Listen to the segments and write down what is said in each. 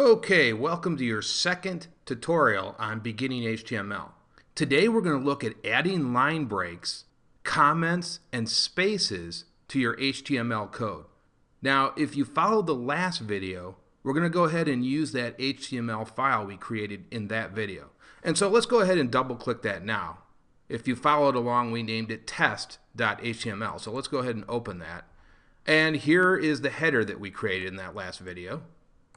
Okay, welcome to your second tutorial on beginning HTML. Today we're going to look at adding line breaks, comments, and spaces to your HTML code. Now, if you followed the last video, we're going to go ahead and use that HTML file we created in that video. And so let's go ahead and double click that now. If you followed along, we named it test.html. So let's go ahead and open that. And here is the header that we created in that last video.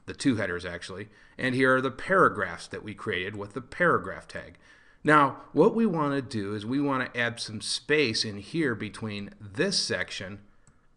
The two headers actually, and here are the paragraphs that we created with the paragraph tag. Now what we want to do is we want to add some space in here between this section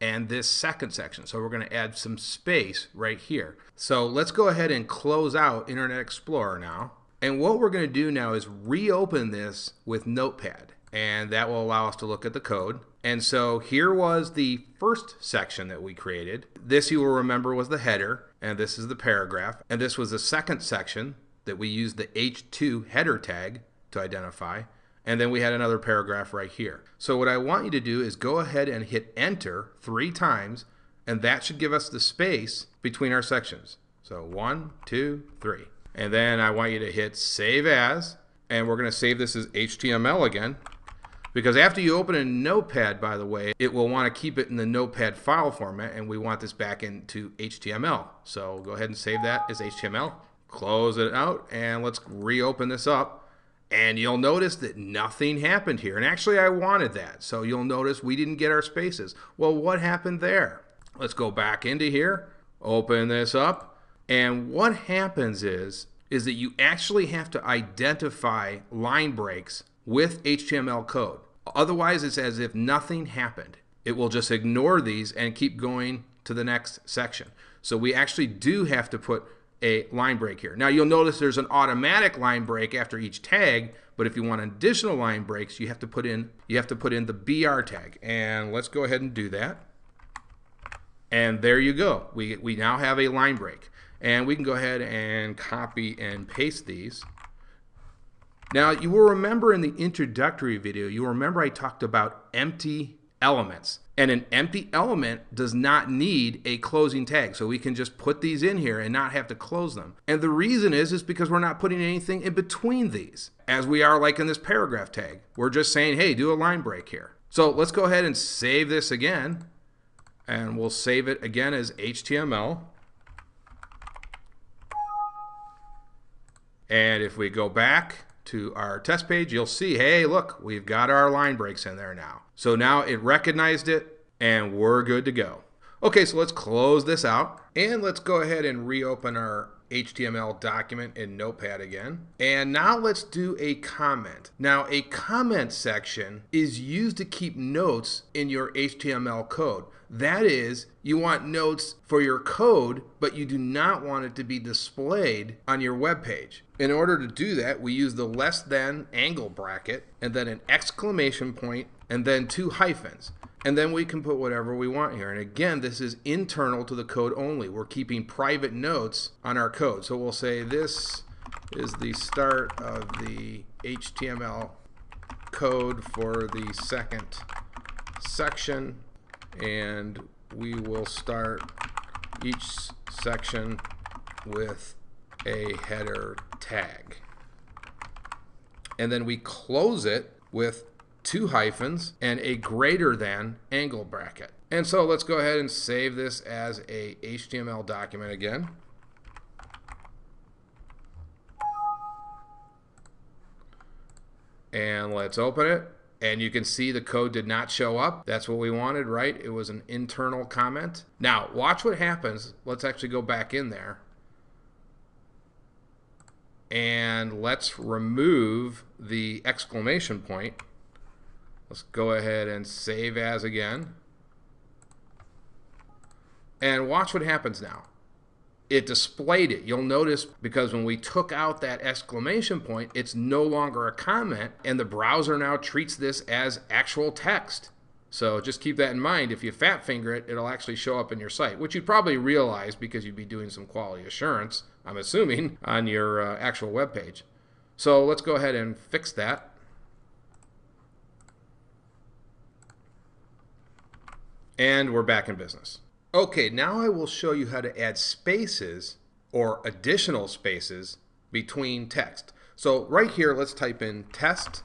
and this second section. So we're going to add some space right here. So let's go ahead and close out Internet Explorer now, and what we're going to do now is reopen this with Notepad, and that will allow us to look at the code. And so here was the first section that we created. This, you will remember, was the header, and this is the paragraph. And this was the second section that we used the H2 header tag to identify. And then we had another paragraph right here. So what I want you to do is go ahead and hit enter 3 times, and that should give us the space between our sections. So 1, 2, 3. And then I want you to hit save as, and we're going to save this as HTML again. Because after you open a Notepad, by the way, it will want to keep it in the Notepad file format, and we want this back into HTML. So go ahead and save that as HTML. Close it out, and let's reopen this up. And you'll notice that nothing happened here. And actually, I wanted that. So you'll notice we didn't get our spaces. Well, what happened there? Let's go back into here, open this up. And what happens is that you actually have to identify line breaks with HTML code. Otherwise, it's as if nothing happened. It will just ignore these and keep going to the next section. So we actually do have to put a line break here. Now you'll notice there's an automatic line break after each tag, but if you want additional line breaks, you have to put in the BR tag. And let's go ahead and do that. And there you go. We now have a line break. And we can go ahead and copy and paste these. Now, you will remember in the introductory video, you will remember I talked about empty elements. And an empty element does not need a closing tag. So we can just put these in here and not have to close them. And the reason is because we're not putting anything in between these, as we are like in this paragraph tag. We're just saying, hey, do a line break here. So let's go ahead and save this again. And we'll save it again as HTML. And if we go back to our test page, you'll see, hey, look, we've got our line breaks in there now. So now it recognized it, and we're good to go. Okay, so let's close this out, and let's go ahead and reopen our HTML document in Notepad again. And now let's do a comment. Now, a comment section is used to keep notes in your HTML code. That is, you want notes for your code, but you do not want it to be displayed on your web page. In order to do that, we use the less than angle bracket, and then an exclamation point, and then 2 hyphens. And then we can put whatever we want here. And again, this is internal to the code only. We're keeping private notes on our code. So we'll say this is the start of the HTML code for the second section. And we will start each section with a header tag. And then we close it with 2 hyphens and a greater than angle bracket. And so let's go ahead and save this as a HTML document again. And let's open it. And you can see the code did not show up. That's what we wanted, right? It was an internal comment. Now, watch what happens. Let's actually go back in there. And let's remove the exclamation point. Let's go ahead and save as again. And watch what happens now. It displayed it. You'll notice because when we took out that exclamation point, it's no longer a comment, and the browser now treats this as actual text. So just keep that in mind. If you fat finger it, it'll actually show up in your site, which you'd probably realize because you'd be doing some quality assurance, I'm assuming, on your actual web page. So let's go ahead and fix that. And we're back in business. Okay, now I will show you how to add spaces or additional spaces between text. So right here, let's type in test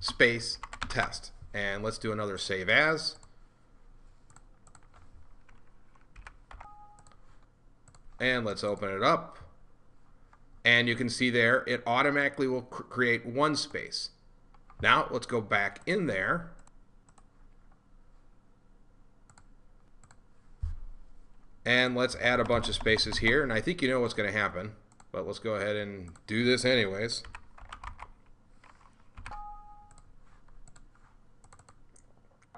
space test, and let's do another save as. And let's open it up. And you can see there, it automatically will create one space. Now let's go back in there. And let's add a bunch of spaces here. And I think you know what's going to happen, but let's go ahead and do this anyways.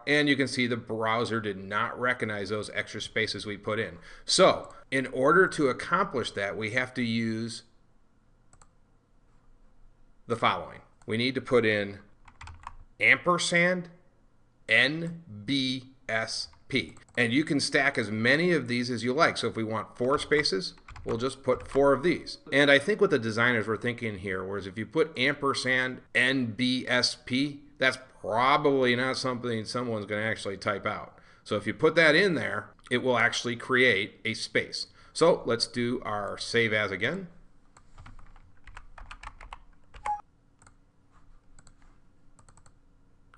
And you can see the browser did not recognize those extra spaces we put in. So in order to accomplish that, we have to use the following. We need to put in ampersand NBSP. And you can stack as many of these as you like. So if we want 4 spaces, we'll just put 4 of these. And I think what the designers were thinking here was if you put ampersand NBSP, that's probably not something someone's going to actually type out. So if you put that in there, it will actually create a space. So let's do our save as again.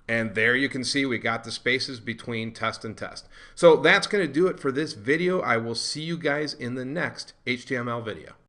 And there you can see we got the spaces between test and test. So that's going to do it for this video. I will see you guys in the next HTML video.